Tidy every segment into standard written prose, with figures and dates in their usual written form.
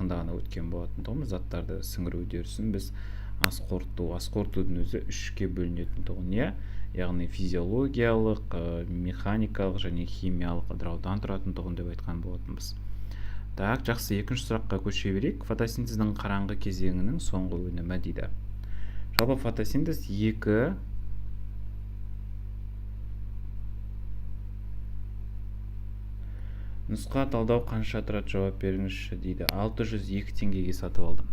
жақында ғана өткен болатын тұғын, заттарды сіңіру үдерісін біз ас қорытудың өзі үшке бөлінетін тұғын, иә, яғни физиологиялық, механикалық және химиялық ыдыраудан тұратын тұғын деп айтқан болатынбыз. Так, жақсы, екінші сұраққа көше берейік. Фотосинтездің қараңғы кезеңінің соңғы өнімі дейді. Жалпы фотосинтез екі нұсқа талдау қанша тұрады, жауап беріңізші дейді. 602 теңгеге сатып алдым.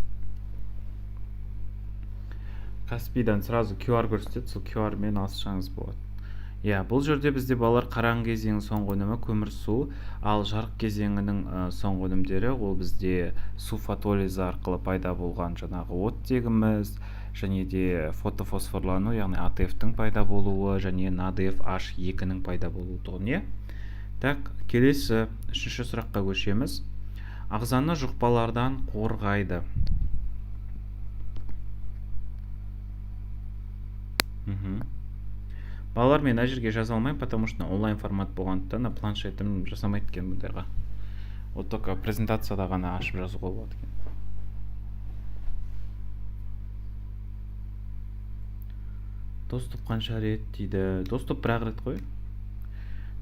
Каспийдан сразу QR көрсетеді, сол QR мен алсаңыз болады. Иә, бұл жерде бізде балалар қараңғы кезеңнің соңғы өнімі көмірсу, ал жарық кезеңінің соңғы өнімдері ол бізде су фотолизі арқылы пайда болған жаңағы оттегіміз, және де фотофосфорлану, яғни АТФ-тің пайда болуы, және NADF-H2-ның пайда болуы тұғын, е? Так, келесі үшінші сұраққа көшеміз. Ағзаны жұқпалардан қорғайды. Балалар, мен әжерге жаза алмайым, потому что онлайн формат болғандықтан планшетім жасамайды екен бұндайға. Вот только презентацияда ғана ашып жазуға болады екен. Доступ қанша рет дейді? Доступ бір-ақ рет қой.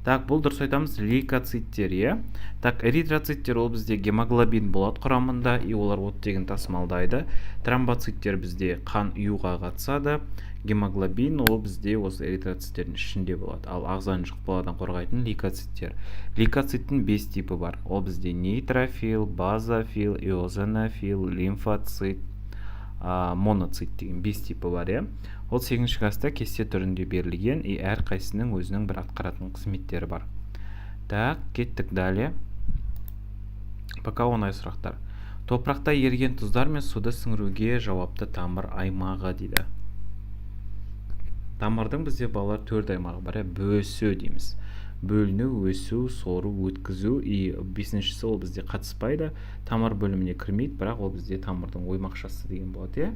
Так, бұл дұрыс айтамыз, лейкоциттер, е? Так, эритроциттер ол бізде гемоглобин болады құрамында, и олар оттегін тасымалдайды. Тромбоциттер бізде қан ұюға қатысады. Гемоглобин ол бізде осы эритроциттердің ішінде болады. Ал ағзаны жұқпалардан қорғайтын лейкоциттер. Лейкоциттің 5 типі бар. Ол бізде нейтрофил, базофил, эозинофил, лимфоцит, моноцит деген 5 типі бар, е? Ол 8-ші класста кесте түрінде берілген, и әр қайсының өзінің бір атқаратын қызметтері бар. Так, кеттік дәле. Пока оңай сұрақтар. Топырақта еріген тұздар мен суды сіңіруге жауапты тамыр аймағы дейді. Тамырдың бізде балалар 4 аймағы бар, бөсу дейміз. Бөліну, өсу, сору, өткізу, и 5-шісі ол бізде қатыспайды. Тамыр бөліміне кірмейді, бірақ ол бізде тамырдың оймақшасы деген болады, е?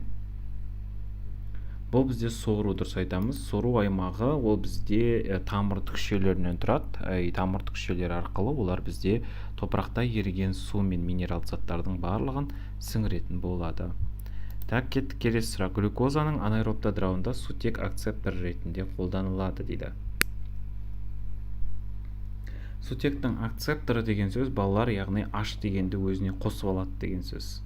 Бұл бізде сору дұрыс айтамыз. Сору аймағы ол бізде тамыр түкшелерінен тұрады. Тамыр түкшелері арқылы олар бізде топырақта еріген су мен минерал заттардың барлығын сіңіретін болады. Так, кеттік келесі сұрақ. Глюкозаның анаэробты ыдырауында сутек акцептор ретінде қолданылады дейді. Сутектің акцепторы деген сөз балалар, яғни H дегенді өзіне қосып алады деген сөз.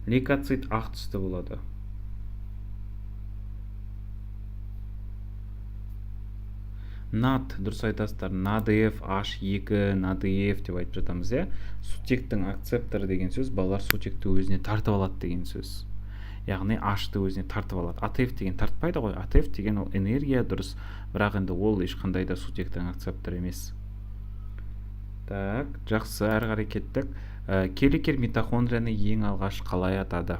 Лейкоцит ақ түсті болады. NAD, дұрыс айтасыздар, NADF-H2, NADF деп айтып жатамыз, е? Сутектің акцепторы деген сөз балалар сутекті өзіне тартып алады деген сөз. Яғни H-ты өзіне тартып алады. АТФ деген тартпайды ғой. АТФ деген ол энергия дұрыс, бірақ енді ол ешқандай да сутектің акцепторы емес. Так, жақсы, әрі қарай кеттік. Келекер митохондрияны ең алғаш қалай атады?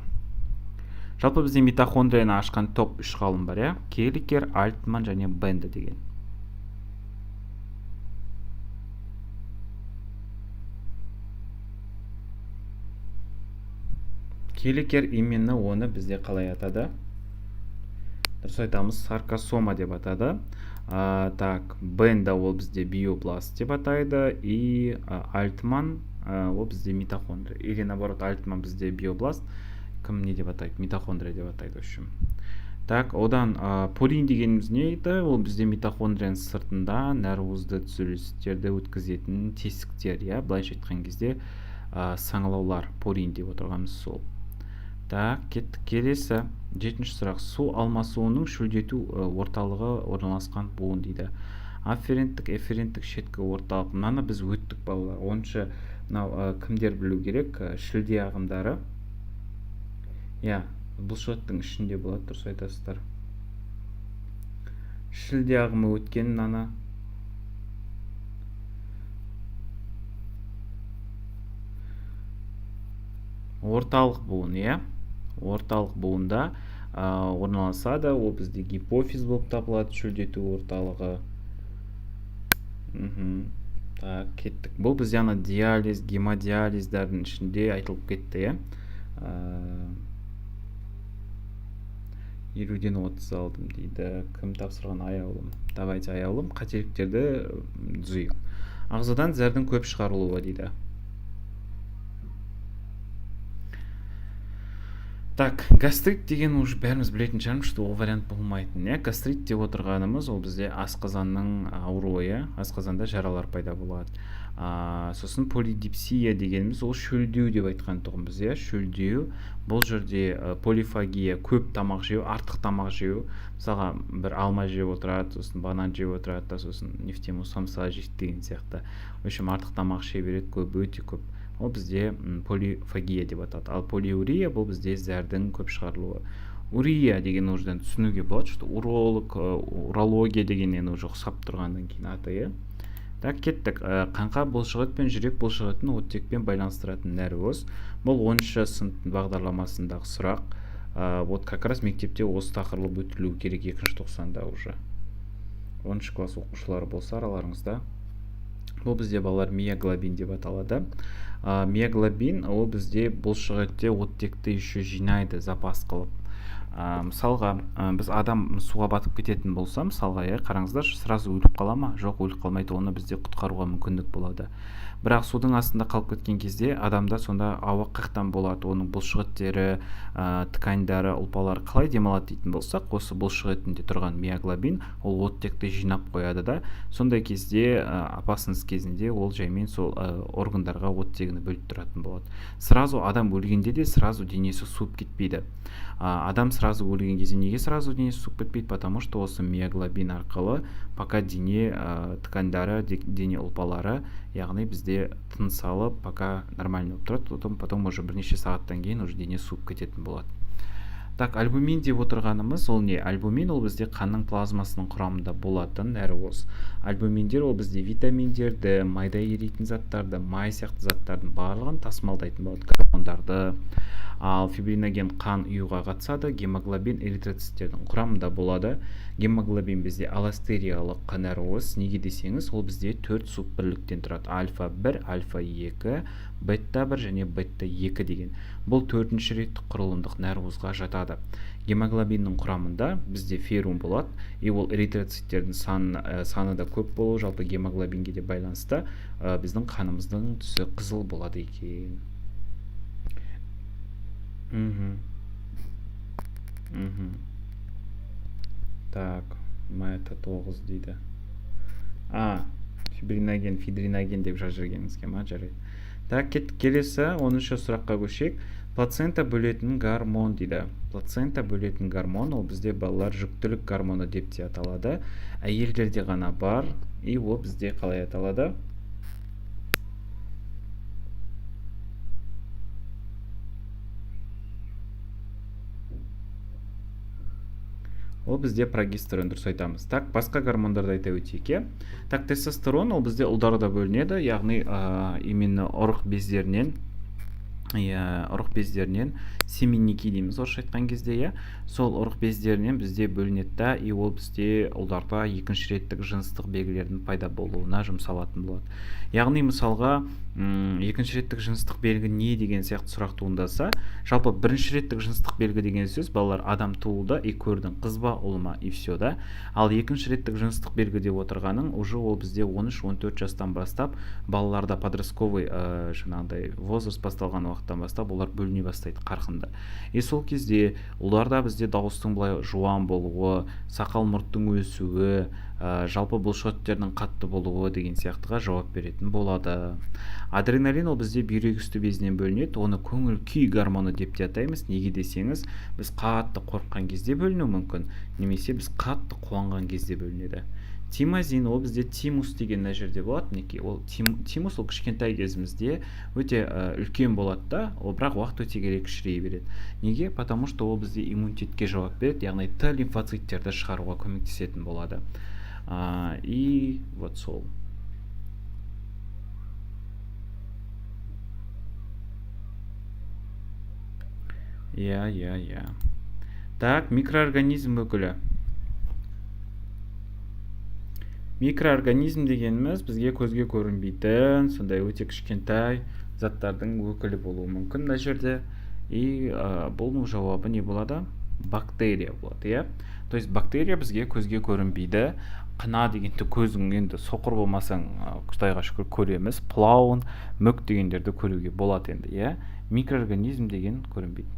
Жалпы бізде митохондрияны ашқан топ 3 ғалым бар, е? Келекер, Альтман және Бенде деген. Келекер именно оны бізде қалай атады? Дұрыс айтамыз, саркосома деп атады. Так, Бенде ол бізде биобласт деп атайды, и Альтман ол бізде митохондрия. Или наоборот, Альтман бізде биобласт, кім не деп атайды? Митохондрия деп атайды үшін. Так, одан пурин дегеніміз не еді? Ол бізде митохондрияның сыртында нәрвузды түзілістерді өткізетін тесіктер, я? Былайша айтқан кезде саңылаулар, пурин деп отырғанымыз сол. Так, кеттік келесі. 7-ші сұрақ. Су алмасуының шөлдету орталығы орналасқан буын дейді. Афференттік, эфференттік шеткі орталық. Мынаны біз өттік балалар. Онша кімдер білу керек? Шілде ағымдары. Я, бұлшықтың ішінде болады, дұрыс айтасыздар. Шілде ағымы өткен мынаны. Орталық буын, я? Орталық буында орналасады, ол бізде гипофиз болып табылады, шөлдету орталығы. Так, кеттік. Бұл бізде ана диализ, гемодиализдердің ішінде айтылып кетті, е? 50-ден 30 алдым дейді. Кім тапсырған? Аяулым. Давайте аяулым, қателіктерді түзейік. Ағзадан зәрдің көп шығарылуы дейді. Так, гастрит деген уже бәріміз білетін шығармыз, что ол вариант болмайтын. Гастрит деп отырғанымыз ол бізде асқазанның ауруы, асқазанда жаралар пайда болады. Сосын полидипсия дегеніміз ол шөлдеу деп айтқан тұғымыз, шөлдеу. Бұл жерде полифагия, көп тамақ жеу, артық тамақ жеу. Мысалға бір алма жеп отырады, сосын банан жеп отырады, сосын нефтему самса жейді деген сияқты. В общем, артық тамақ жей береді, көп, өте көп. Ол бізде полифагия деп атады. Ал полиурия бұл бізде зәрдің көп шығарылуы. Урия деген ордан түсінуге болады, что урология дегеннен уже ұқсап тұрғаннан кейін аты. Так, кеттік. Қанқа бұлшықет пен жүрек бұлшықетін оттекпен байланыстыратын нәрвоз. Бұл 10-шы сынып бағдарламасындағы сұрақ. Вот как раз мектепте осы тақырылып өтілу керек 2-ші тоқсанда уже. 10-шы класс оқушылары болса араларыңызда. Бұл бізде балалар миоглобин деп аталады. Миоглобин ол бізде бұлшықетте оттекті еще жинайды, запас қылып. Мысалға, біз адам суға батып кететін болса, мысалға, қараңыздар, сразу өліп қала ма? Жоқ, өліп қалмайды, оны бізде құтқаруға мүмкіндік болады. Бірақ судың астында қалып кеткен кезде адамда сонда ауа қақтан болады, оның бұлшықеттері, тканьдары, ұлпалары қалай демалады дейтін болсақ, осы бұлшықетінде тұрған миоглобин ол оттекті жинап қояды да, сондай кезде опасность кезінде ол жаймен сол органдарға оттегіні бөліп тұратын болады. Сразу адам өлгенде де сразу денесі суып кетпейді. Адам сразу өлген кезде неге сразу денесі суып кетпейді? Потому что осы миоглобин арқылы пока дене тканьдары, дене ұлпалары, яғни бізде тыныс алып, пока нормально болып тұрады, потом уже бірнеше сағаттан кейін уже дене суып кететін болады. Так, альбумин деп отырғанымыз ол не? Альбумин ол бізде қанның плазмасының құрамында болатын нәрвоз. Альбуминдер ол бізде витаминдерді, майда еритін заттарды, май сияқты заттардың барлығын тасымалдайтын болады, гормондарды. Ал фибриноген қан ұюға қатысады, гемоглобин эритроциттердің құрамында болады. Гемоглобин бізде аллостериялық нәрвоз. Неге десеңіз, ол бізде 4 суббірліктен тұрады. Альфа-1, альфа-2, бета-1 және бета-2 деген. Бұл 4-ші реттік құрылымдық нәрвозға жатады. Гемоглобиннің құрамында бізде феррум болады, и ол эритроциттердің саны да көп болу, жалпы гемоглобинге де байланысты біздің қанымыздың түсі қызыл болады екен. Так, это 9 дейді. Фибриноген деп жазыргеніңізге ма, жарайды. Так, келесі 10-шы сұраққа көшек. Плацента бөлетін гормон дейді. Плацента бөлетін гормон ол бізде балалар жүктілік гормоны деп те аталады. Әйелдерде ғана бар, и ол бізде қалай аталады? Ол бізде прогестерон, дұрыс айтамыз. Так, басқа гормондарды айта өтейік. Так, тестостерон ол бізде ұлдарда бөлінеді, яғни именно ұрық бездерінен семенники дейміз орысша айтқан кезде, сол ұрық бездерінен бізде бөлінеді, и ол бізде ұлдарда екінші реттік жыныстық белгілердің пайда болуына жұмсалатын болады. Яғни мысалға екінші реттік жыныстық белгі не деген сияқты сұрақ туындаса, жалпы бірінші реттік жыныстық белгі деген сөз балалар адам туылды, и көрдің қыз ба ұл ма, и все да. Ал екінші реттік жыныстық белгі деп отырғаның уже ол бізде 13-14 жастан бастап балаларда подростковый жаңағыдай возраст басталған уақыттан бастап олар бөліне бастайды қарқынды. И сол кезде оларда бізде дауыстың былай жуан болуы, сақал мұрттың өсуі, жалпы бұлшықеттердің қатты болуы деген сияқтыға жауап беретін болады. Адреналин ол бізде бүйрек үсті безінен бөлінеді, оны көңіл күй гормоны деп те атаймыз. Неге десеңіз, біз қатты қорыққан кезде бөліну мүмкін, немесе біз қатты қуанған кезде бөлінеді. Тимазин ол бізде тимус деген жерде болады, мінекей. Ол тимус ол кішкентай кезімізде өте үлкен болады да, ол бірақ уақыт өте келе кішірей береді. Неге? Потому что ол бізде иммунитетке жауап береді, яғни Т лимфоциттерді шығаруға көмектесетін болады. И вот сол. Я. Так, микроорганизм өкілі. Микроорганизм дегеніміз бізге көзге көрінбейтін, сондай өте кішкентай заттардың өкілі болуы мүмкін мына жерде. И бұл жауабы не болады? бактерия болады, иә. То есть бактерия бізге көзге көрінбейді. Қына дегенді көзің енді соқыр болмасаң, құдайға шүкір көреміз. Плауын, мүк дегендерді көруге болады енді, иә. Микроорганизм деген көрінбейді.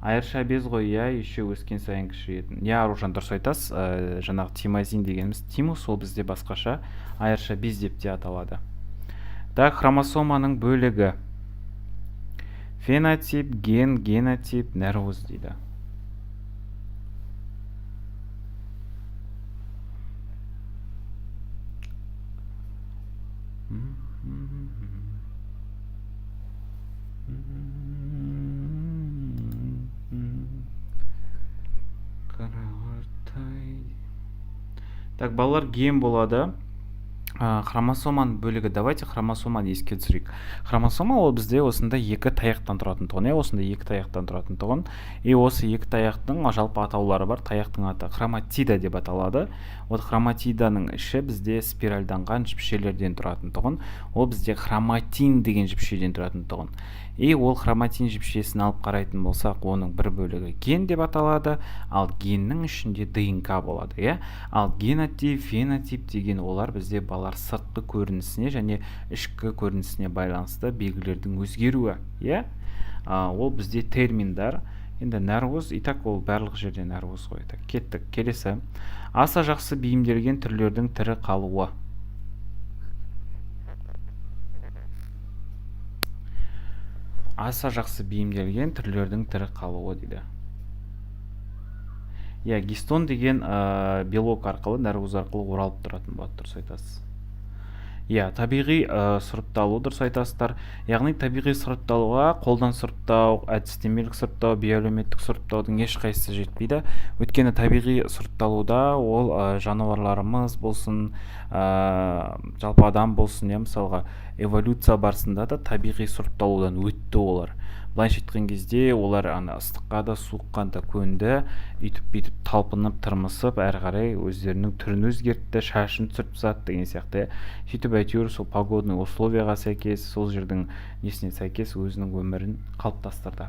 Айырша без ғой, иә, еще өскен сайын кішірейетін. Иә, Аружан, дұрыс айтасыз. Жаңағы тимазин дегеніміз тимус, ол бізде басқаша айырша без деп те аталады. Так, хромосоманың бөлігі. Фенотип, ген, генотип, нәруыз дейді. Так, балалар, ген болады. Хромосоманың бөлігі. Давайте хромосоманы еске түсірейік. Хромосома ол бізде осында екі таяқтан тұратын тұғын. Осында екі таяқтан тұратын тұғын. И осы екі таяқтың жалпы атаулары бар. Таяқтың аты хроматида деп аталады. Вот хроматиданың іші бізде спиральданған жіпшелерден тұратын тұғын. Ол бізде хроматин деген жіпшеден тұратын тұғын. И ол хроматин жіпшесін алып қарайтын болсақ, оның бір бөлігі ген деп аталады, ал геннің ішінде ДНК болады, иә. Ал генотип, фенотип деген олар бізде балар сыртқы көрінісіне және ішкі көрінісіне байланысты белгілердің өзгеруі, иә. Ол бізде терминдар. Енді нәруыз, итак, ол барлық жерде нәруыз ғой. Кеттік, келесі. Аса жақсы бейімделген түрлердің тірі қалуы. Аса жақсы бейімделген түрлердің тірі қалуы дейді. Иә, гистон деген белок арқылы, нәруыз арқылы оралып тұратын болады, дұрыс айтасыз. Иә, табиғи сұрыпталу, дұрыс айтасыздар. Яғни табиғи сұрыпталуға қолдан сұрыптау, әдістемелік сұрыптау, биоәлеуметтік сұрыптаудың ешқайсысы жетпейді. Өйткені табиғи сұрыпталуда ол жануарларымыз болсын, жалпы адам болсын, мысалға эволюция барысында да табиғи сұрыпталудан өтті олар. Былайша айтқан кезде олар ыстыққа да суыққа да көнді, үйтіп талпынып тырмысып, әрі қарай өздерінің түрін өзгертті, шашын түсіріп деген сияқты. Сөйтіп әйтеуір сол погодный условияға сәйкес, сол жердің несіне сәйкес өзінің өмірін қалыптастырды.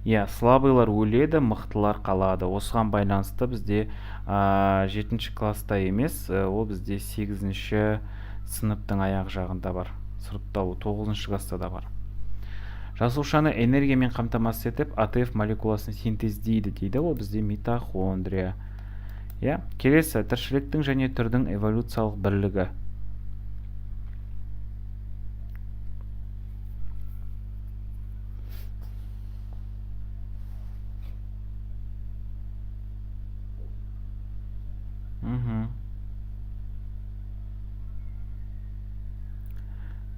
Иә, слабыйлар өледі, мықтылар қалады. Осыған байланысты бізде 7-ші класста емес, ол бізде 8-ші сыныптың аяқ жағында бар. Сұрыпталу 9-ші класста да бар. Жасушаны энергиямен қамтамасыз етіп, АТФ молекуласын синтездейді дейді. Ол бізде митохондрия. Иә, келесі, тіршіліктің және түрдің эволюциялық бірлігі.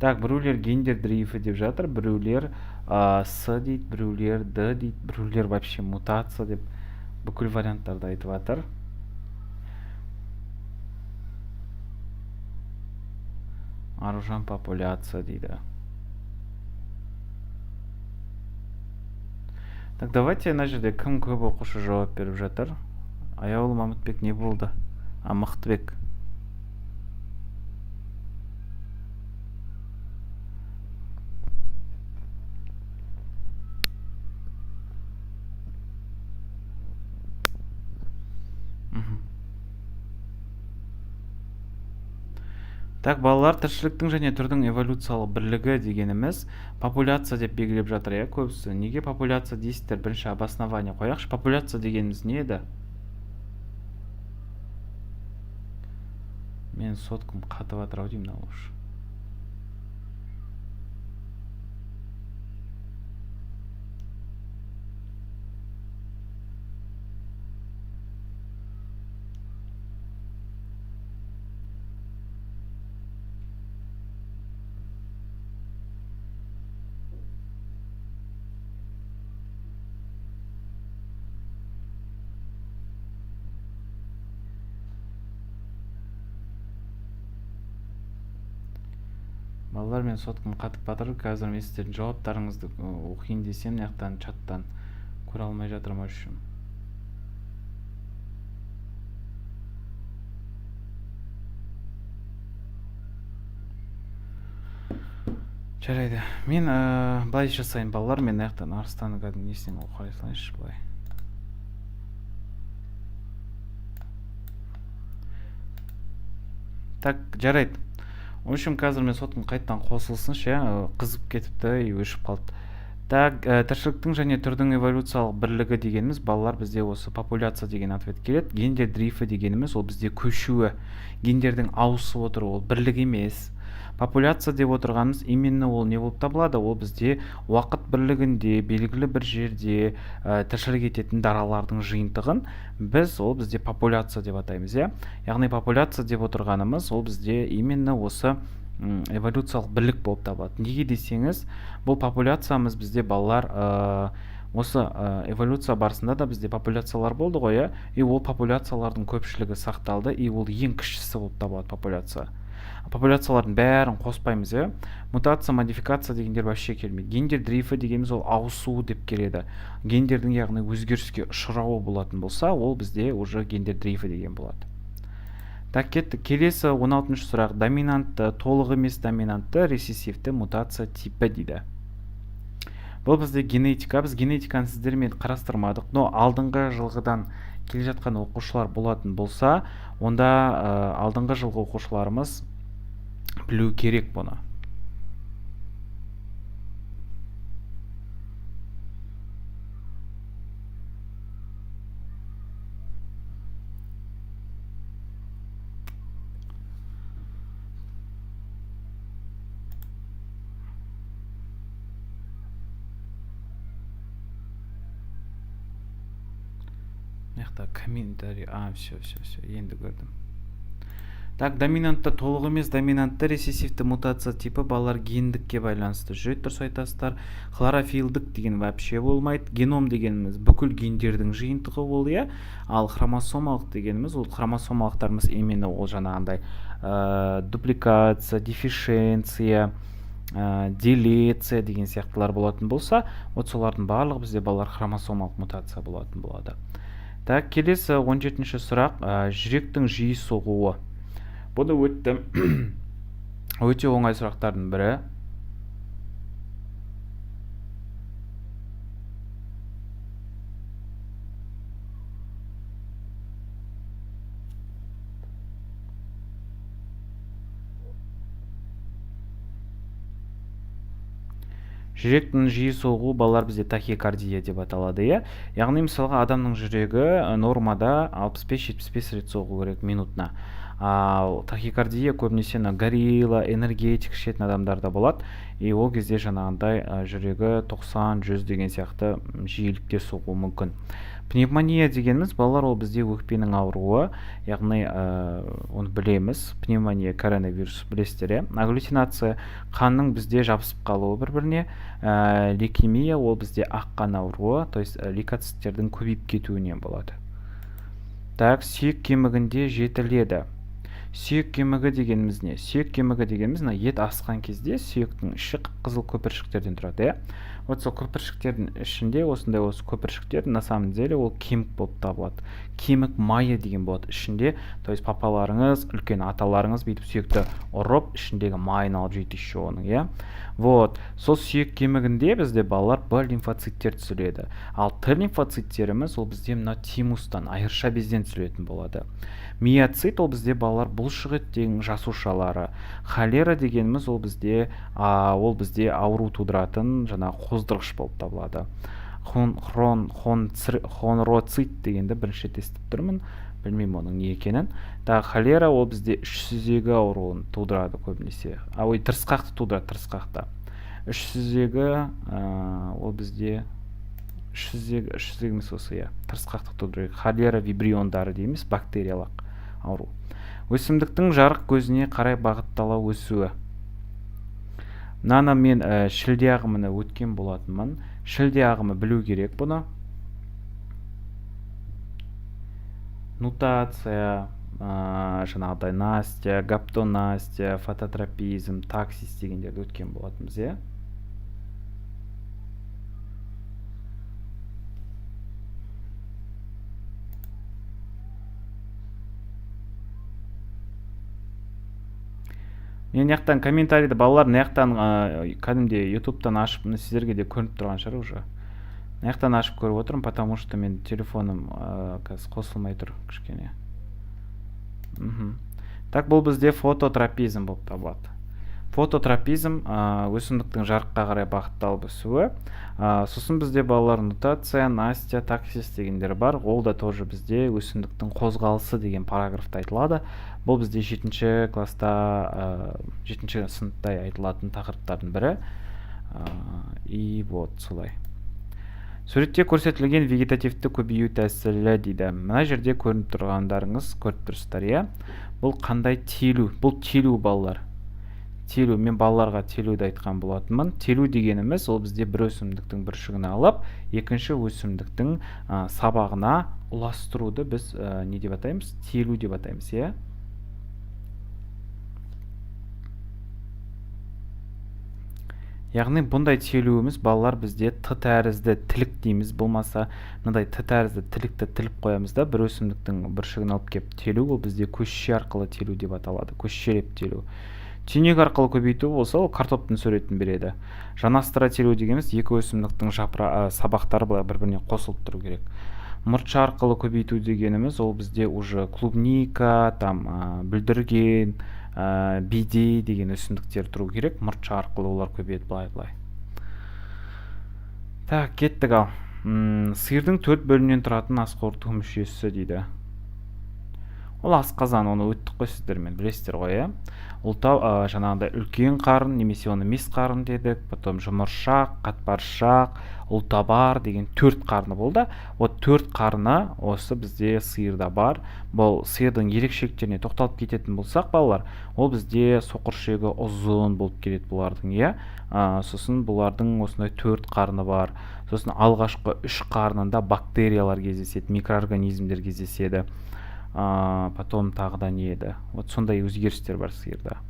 Так, біреулер гендер дрейфі деп жатыр, біреулер С дейді, біреулер Д дейді, біреулер вообще мутация деп бүкіл варианттарды айтып жатыр. Аружан популяция дейді. Так, давайте ана жерде кім көп оқушы жауап беріп жатыр? Аяулы Мамытбек не болды? Мықтыбек. Так, балалар, тіршіліктің және түрдің эволюциялық бірлігі дегеніміз популяция деп белгілеп жатыр, иә, көбісі. Неге популяция дейсіздер? Бірінші обоснование қояқшы. Популяция дегеніміз не еді? Мен соткым қатып жатыр ау деймін, ауыш. Балалар, мен соткым қатып батыр. Қазір мен сіздердің жауаптарыңызды оқиын десем, мынаяқтан чаттан көре алмай жатырмын үшін. Жарайды. Мен былай жасайын балалар, мен аяқтан арыстанның кәдімгі несінен оқи салайыншы былай. Так, жарайды. В общем, қазір мен сотым қайттан қосылсыншы, қызып кетіпті и өшіп қалды. Так, тіршіліктің және түрдің эволюциялық бірлігі дегеніміз, балалар бізде осы популяция деген ответ келеді. Гендер дрейфі дегеніміз, ол бізде көшуі, гендердің ауысып отыруы, ол бірлік емес. Популяция деп отырғанымыз именно ол не болып табылады? Ол бізде уақыт бірлігінде белгілі бір жерде тіршілік ететін даралардың жиынтығын біз ол бізде популяция деп атаймыз, иә. Яғни популяция деп отырғанымыз ол бізде именно осы эволюциялық бірлік болып табылады. Неге десеңіз, бұл популяциямыз бізде балалар осы эволюция барысында да бізде популяциялар болды ғой, иә. И ол популяциялардың көпшілігі сақталды, и ол ең кішісі болып табылады популяция. Популяциялардың бәрін қоспаймыз, иә. Мутация, модификация дегендер вообще келмейді. Гендер дрейфі дегеніміз ол ауысуы деп келеді. Гендердің яғни өзгеріске ұшырауы болатын болса, ол бізде уже гендер дрейфі деген болады. Так, кеттік. Келесі 16-шы сұрақ. Доминантты, толық емес доминантты, рецессивті мутация типі дейді. Бұл бізде генетика. Біз генетиканы сіздермен қарастырмадық, но алдыңғы жылғыдан келе жатқан оқушылар болатын болса, онда алдыңғы жылғы оқушыларымыз білу керек бұны. Мықты комментарий. Все, енді көрдім. Так, доминантты толық емес доминантты рецессивті мутация типі балалар гендікке байланысты жүреді, дұрыс айтасыздар. Хлорофилдік деген вообще болмайды. Геном дегеніміз бүкіл гендердің жиынтығы ол, иә. Ал хромосомалық дегеніміз, ол хромосомалықтарымыз именно ол жаңағындай дупликация, дефишенция, делеция деген сияқтылар болатын болса, вот солардың барлығы бізде балалар хромосомалық мутация болатын болады. Так, келесі 17-ші сұрақ. Жүректің жиі соғуы. Бұны өтті. Өте оңай сұрақтардың бірі. Жүректің жиі соғуы балалар бізде тахикардия деп аталады, иә. Яғни мысалға адамның жүрегі нормада 65-75 рет соғу керек минутына. Ал тахикардия көбінесе горилла, энергетик ішетін адамдарда болады, и ол кезде жаңағындай жүрегі 90-100 деген сияқты жиілікте соғуы мүмкін. Пневмония дегеніміз балалар ол бізде өкпенің ауруы, яғни оны білеміз. Пневмония, коронавирус білесіздер, иә. Агглютинация қанның бізде жабысып қалуы бір-біріне. Лейкемия ол бізде ақ қан ауруы, то есть лейкоциттердің көбейіп кетуінен болады. Так, сүйек кемігінде жетіледі. Сүйек кемігі дегеніміз не? Сүйек кемігі дегеніміз ет асқан кезде сүйектің іші қызыл көпіршіктерден тұрады, иә. Вот сол көпіршіктердің ішінде осындай осы көпіршіктер на самом деле ол кемік болып табылады. Кемік майы деген болады ішінде, то есть папаларыңыз, үлкен аталарыңыз бүйтіп сүйекті ұрып, ішіндегі майын алып жейді еще оның, иә. Вот, сол сүйек кемігінде бізде балалар Б лимфоциттер түзіледі. Ал Т лимфоциттеріміз ол бізде мына тимустан, айырша безден түзілетін болады. Миоцит ол бізде балалар бұлшық еттің жасушалары. Холера дегеніміз ол бізде ауру тудыратын жаңа қоздырғыш болып табылады. Хонроцит дегенді бірінші естіп тұрмын, білмеймін оның не екенін. Холера ол бізде іш сүзегі ауруын тудырады көбінесе. Тырысқақты тудырады, тырысқақты. Іш сүзегі ол бізде іш сүзегіміз осы, иә, тырысқақты тудырады. Холера вибриондары дейміз, бактериялық ауру. Өсімдіктің жарық көзіне қарай бағыттала өсуі. Мынаны мен шілде ағымына өткен болатынмын. Шілде ағымы білу керек бұны. Нутация, жаңағыдай Настя, гаптонастия, фототропизм, таксис дегендерді өткен болатынбыз, иә. мен жақтан комментарийді балалар мына жақтан кәдімгідей ютубтан ашып, мына сіздерге де көрініп тұрған шығар уже. Мына жақтан ашып көріп отырмын, потому что мен телефоным қазір қосылмай тұр кішкене. Так, бұл бізде фототропизм болып табылады. Фототропизм өсімдіктің жарыққа қарай бағытталып өсуі. Сосын бізде балалар нутация, Настя, таксис дегендер бар. Ол да тоже бізде өсімдіктің қозғалысы деген параграфта айтылады. Бұл бізде 7-ші класста, 7-ші сыныпта айтылатын тақырыптардың бірі. И вот солай. Суретте көрсетілген вегетативті көбею тәсілі дейді. Мына жерде көрініп тұрғандарыңыз, көріп тұрсыздар, иә? Бұл қандай телу? Бұл телу балалар. Телу, мен балаларға телуді айтқан болатынмын. Телу дегеніміз, ол бізде бір өсімдіктің бүршігін алып, екінші өсімдіктің сабағына ұластыруды біз не деп атаймыз? Телу деп атаймыз, иә? Яғни бұндай телуіміз балалар бізде т тәрізді тілік дейміз, болмаса мындай т тәрізді тілікті тіліп қоямыз да, бір өсімдіктің бүршігін алып кеп телу, ол бізде көшше арқылы телу деп аталады, көшшелеп телу. Түйнек арқылы көбейту болса, ол картоптың суретін береді. Жанастыра телу дегеніміз екі өсімдіктің сабақтары бір-біріне қосылып тұру керек. Мұртша арқылы көбейту дегеніміз, ол бізде уже клубника, бүлдірген, бидей деген өсімдіктер тұру керек. Мұртша арқылы олар көбейеді былай-былай. Так, кеттік ал. Сиырдың 4 бөлімнен тұратын асқорыту мүшесі дейді. Ол асқазан, оны өттік қой сіздермен, білесіздер ғой, иә? Ұлтау жаңағыдай үлкен қарын, немесе оны мес қарын дедік, потом жұмыршақ, қатпаршақ, ұлтабар деген 4 қарны болды. О 4 қарны осы бізде сиырда бар. Бұл сиырдың ерекшеліктеріне тоқталып кететін болсақ, балалар, ол бізде соқыр ішегі ұзын болып келеді бұлардың, иә? Сосын бұлардың осындай 4 қарны бар. Сосын алғашқы 3 қарнында бактериялар кездеседі, микроорганизмдер кездеседі. Потом тағыда не еді? Вот сондай өзгерістер бар сиырда.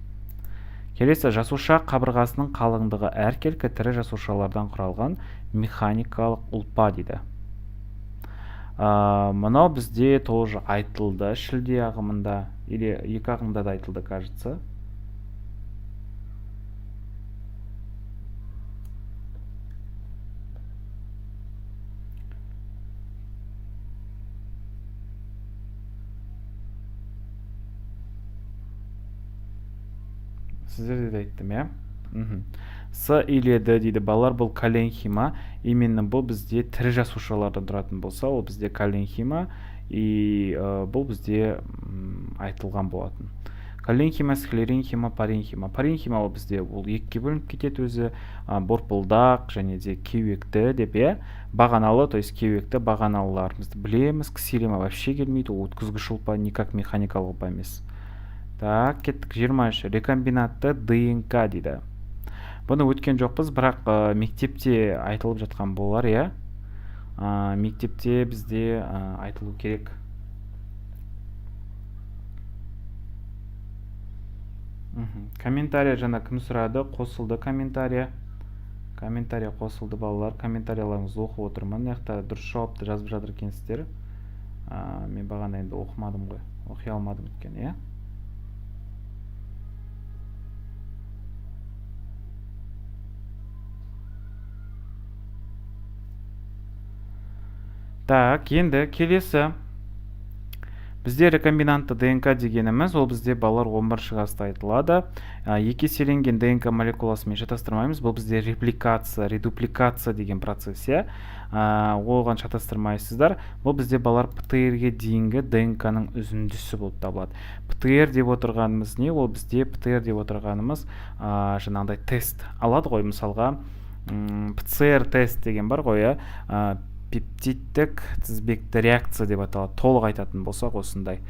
Келесі, жасуша қабырғасының қалыңдығы әркелкі тірі жасушалардан құралған механикалық ұлпа дейді. Мынау бізде тоже айтылды шілде ағымында, или 2 ағымда да айтылды, кажется. Сіздерде де айттым, иә? С или Д дейді балалар, бұл коленхима. Именно бұл бізде тірі жасушалардан тұратын болса, ол бізде коленхима, и бұл бізде айтылған болатын. Коленхима, склеренхима, паренхима. Паренхима ол бізде ол екіге бөлініп кетеді өзі, борпылдақ және де кеуекті деп, иә? Бағаналы, то есть кеуекті бағаналыларымызды білеміз. Ксилема вообще келмейді, ол өткізгіш ұлпа, никак механикалық ұлпа емес. Так, кеттік 23. Рекомбинатты ДНК дейді. Бұны өткен жоқпыз, бірақ мектепте айтылып жатқан болар, иә? Мектепте бізде айтылу керек. Комментария жаңа кім сұрады? Қосылды комментария. Комментария қосылды балалар. Комментарияларыңызды оқып отырмын. Яқта дұрыс жауапты жазып жатыр екенсіздер. Мен бағана енді оқымадым ғой. Оқи алмадым өткен, иә? Так, енді келесі. Бізде рекомбинантты ДНК дегеніміз, ол бізде балалар 11 класста айтылады. Екі еселенген ДНК молекуласымен шатастырмаймыз. Бұл бізде репликация, редупликация деген процесс, иә? Оған шатастырмайсыздар. Бұл бізде балалар ПТР-ге дейінгі ДНК-ның үзіндісі болып табылады. ПТР деп отырғанымыз не? Ол бізде ПТР деп отырғанымыз жаңағыдай тест алады ғой, мысалға ПЦР тест деген бар ғой, иә? Пептидтік тізбекті реакция деп аталады. Толық айтатын болсақ осындай.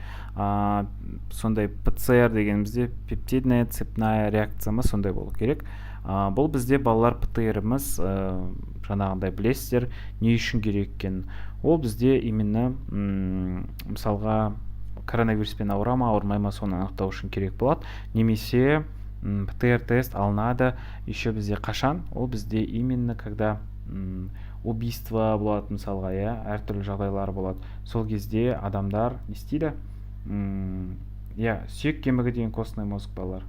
Сондай ПЦР дегенімізде пептидная цепная реакциямыз сондай болу керек. Бұл бізде балалар ПТР-іміз жаңағындай білесіздер, не үшін керек екен. Ол бізде именно мысалға коронавируспен ауыра ма, ауырмай ма, соны анықтау үшін керек болады. Немесе ПТР тест алынады еще бізде қашан? Ол бізде именно когда убийство болады, мысалға, иә, әртүрлі жағдайлар болады. Сол кезде адамдар не істейді? Иә, сүйек кемігі деген костный мозг балалар.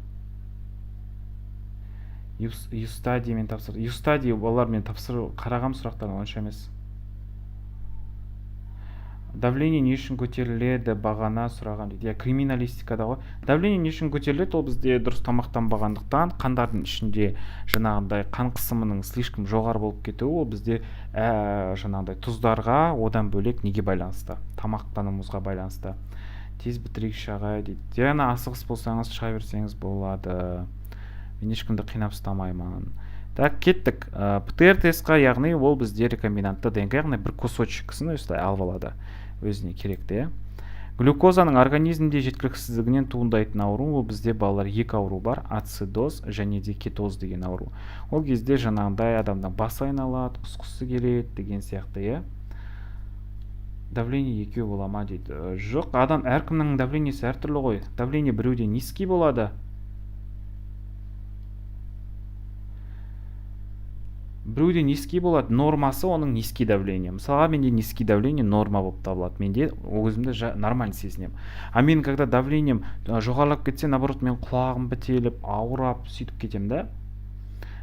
Юстади мен тапсыр. Юстади олар мен тапсыру қарағам сұрақтарын онша емес. Давление не үшін көтеріледі бағана сұраған дейді. Криминалистикада ғой. Давление не үшін көтеріледі, ол бізде дұрыс тамақтанбағандықтан қандардың ішінде жаңағындай қан қысымының слишком жоғары болып кетуі, ол бізде жаңағындай тұздарға одан бөлек неге байланысты? Тамақтануымызға байланысты. Тез бітірейікші ағай дейді. Диана, асығыс болсаңыз шыға берсеңіз болады. Мен ешкімді қинап ұстамаймын. Так, кеттік. ПТР тестқа, яғни ол бізде рекомбинантты ДНК, яғни бір кусочкісін осылай алып алады. Өзіне керекті. Глюкозаның организмде жеткіліксіздігінен туындайтын ауру, ол бізде балалар екі ауру бар, ацидоз және де кетоз деген ауру. Ол кезде жаңағындай адамның басы айналады, құсқысы келеді деген сияқты, давление екеу бола ма дейді. Жоқ, адам әркімнің давлениесі әртүрлі ғой. Давление біреуде низкий болады. Біреуде низкий болады, нормасы оның низкий давление. Мысалға менде низкий давление норма болып табылады. Менде өзімді нормально сезінемін. А мен когда давлением жоғарылап кетсе, наоборот, мен құлағым бітеліп, ауырап, сөйтіп кетемін да.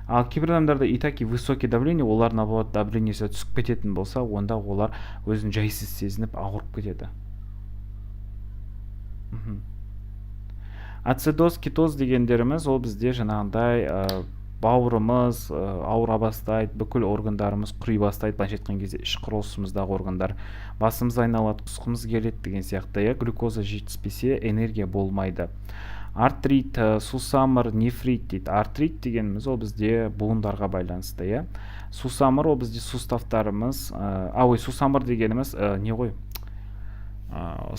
Ал кейбір адамдарда и таки высокий давление, олар наоборот давлениесі түсіп кететін болса, онда олар өзін жайсыз сезініп ауырып кетеді. Ацидоз, кетоз дегендеріміз ол бізде жаңағындай бауырымыз ауыра бастайды, бүкіл органдарымыз құри бастайды, былайша айтқан кезде іш құрылысымыздағы органдар, басымыз айналады, құсқымыз келеді деген сияқты. Глюкоза жетіспесе, энергия болмайды. Артрит, сусамыр, нефрит дейді. Артрит дегеніміз ол бізде буындарға байланысты. Сусамыр ол бізде суставтарымыз, сусамыр дегеніміз не ғой?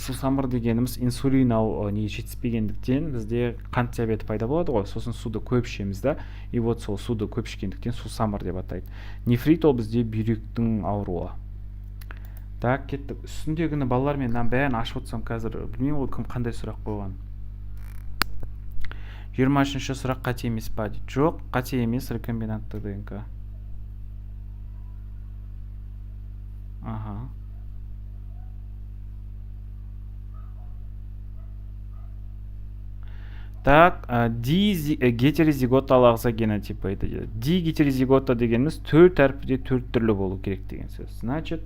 Сусамыр дегеніміз инсулин не жетіспегендіктен бізде қант диабеті пайда болады ғой, сосын суды көп ішеміз да, и вот сол суды көп ішкендіктен сусамыр деп атайды. Нефрит ол бізде бүйректің ауруы. Так, кеттік. Үстіндегіні балалар, мен бәрін ашып отырсам қазір білмеймін ғой кім қандай сұрақ қойған. 23-ші сұрақ қате емес па дейді. Жоқ, қате емес, рекомбинантты ДНК. Так, гетерозигота ағза генотипі дейді. Гетерозигота дегеніміз 4 әрпіде 4 түрлі болу керек деген сөз. Значит,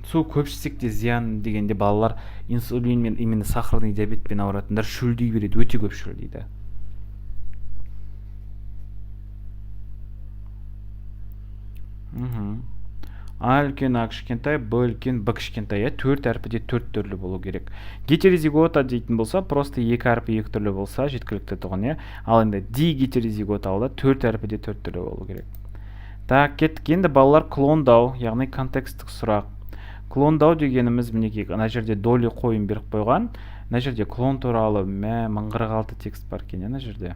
су көп ішсек те зиян дегенде балалар инсулин мен именно сахарный диабетпен ауыратындар шөлдей береді, өте көп шөлдейді. А үлкен, А кішкентай, Б үлкен, Б кішкентай, 4 әрпіде 4 түрлі болу керек. Гетерозигота дейтін болса, просто 2 әрпі 2 түрлі болса, жеткілікті тұғын, ал енді дигетерозигота алда 4 әрпіде 4 түрлі болу керек. Так, кеттік. Енді балалар клондау, яғни контекстік сұрақ. Клондау дегеніміз, мінекей, ана жерде доли қойын беріп қойған. Ана жерде клон туралы 1046 текст бар екен, ана жерде.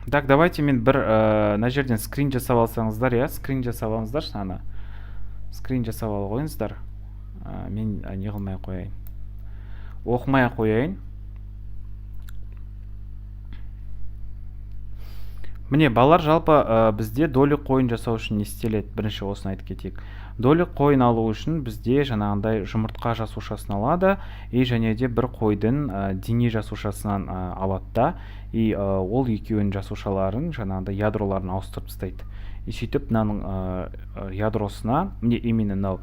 Так, давайте мен бір ана жерден скрин жасап алсаңыздар, скрин жасап алыңыздар, саны. Скрин жасап ал қойыңыздар. Мен не қылмай қояйын. Оқымай қояйын. Міне, балалар, жалпы бізде доли қойын жасау үшін не істеледі? Бірінші осыны айтып кетейік. Доли қойын алу үшін бізде жаңағындай жұмыртқа жасушасын алады, және де бір қойдың дене жасушасынан алады да, ол екеуінің жасушаларын жаңағындай ядроларын ауыстырып тастайды. Сөйтіп мынаның ядросына, міне именно мынау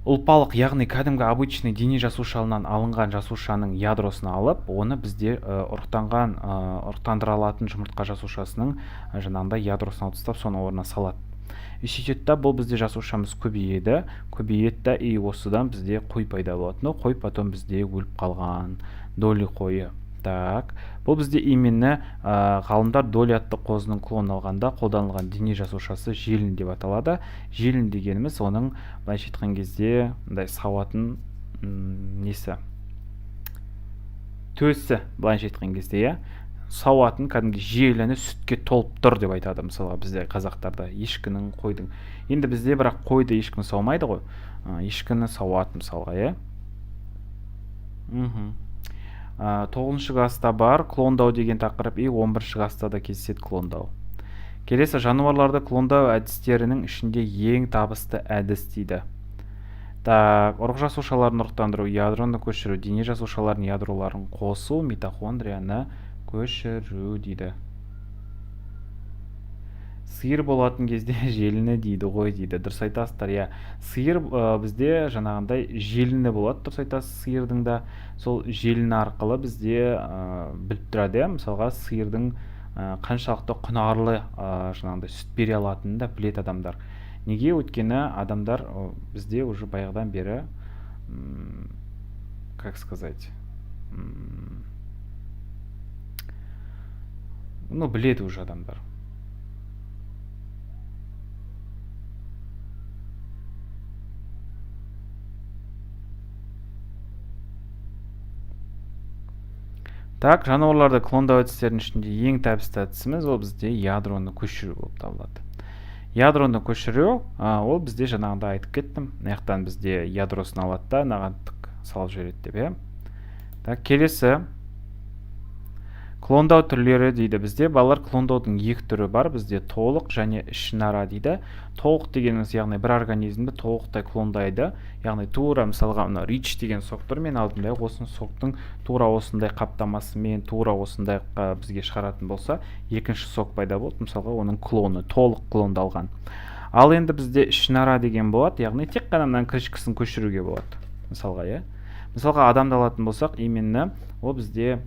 ұлпалық, яғни кәдімгі обычный дене жасушалынан алынған жасушаның ядросына алып, оны бізде ұрықтандыра алатын жұмыртқа жасушасының жаңағындай ядросына алып тастап, соны орнына салады. Сөйтеді да, бұл бізде жасушамыз көбейеді да, осыдан бізде қой пайда болады. Но қой потом бізде өліп қалған, доли қойы. Так, бұл бізде именно ғалымдар доли атты қозының клонын алғанда қолданылған дене жасушасы желін деп аталады. Желін дегеніміз оның, былайша айтқан кезде, сауатын несі? Төсі, былайша айтқан кезде, сауатын кәдімгі желіні сүтке толып тұр деп айтады, мысалға бізде қазақтарда, ешкінің, қойдың. Енді бізде бірақ қойды ешкіні саумайды ғой, ешкіні сауат мысалға, 9-шы класста бар клондау деген тақырып, 11-шы класста да кездеседі клондау. Келесі, жануарларды клондау әдістерінің ішінде ең табысты әдіс дейді. Так, ұрық жасушаларын ұрықтандыру, ядроны көшіру, дене жасушаларын ядроларын қосу, митохондрияны көшіру дейді. Сиыр болатын кезде желіні дейді ғой дейді. Дұрыс айтасыздар, иә. Сиыр бізде жаңағындай желіні болады, дұрыс айтасыз, сиырдың да сол желіні арқылы бізде біліп тұрады, иә. Мысалға, сиырдың қаншалықты құнарлы жаңағындай сүт бере алатынын да біледі адамдар. Неге? Өйткені адамдар бізде уже баяғыдан бері, как сказать, ну, біледі уже адамдар. Так, жануарларды клондау әдістерінің ішінде ең табысты әдісіміз ол бізде ядроны көшіру болып табылады. Ядроны көшіру, ол бізде жаңағыда айтып кеттім. Мынаяқтан бізде ядросын алады да, мынаған тік салып жібереді деп, иә. Так, келесі клондау түрлері дейді. Бізде балалар клондаудың екі түрі бар. Бізде толық және ішінара дейді. Толық дегеніміз, яғни бір организмді толықтай клондайды. Яғни тура, мысалға, рич деген сок тұр мен алдымда, осының соктың тура осындай қаптамасымен, тура осындай бізге шығаратын болса, екінші сок пайда болды. Мысалға, оның клоны толық клондалған. Ал енді бізде ішінара деген болады, яғни тек қана мынаның кірішкісін көшіруге болады. Мысалға, иә. Мысалға, адамды алатын болсақ, именно ол бізде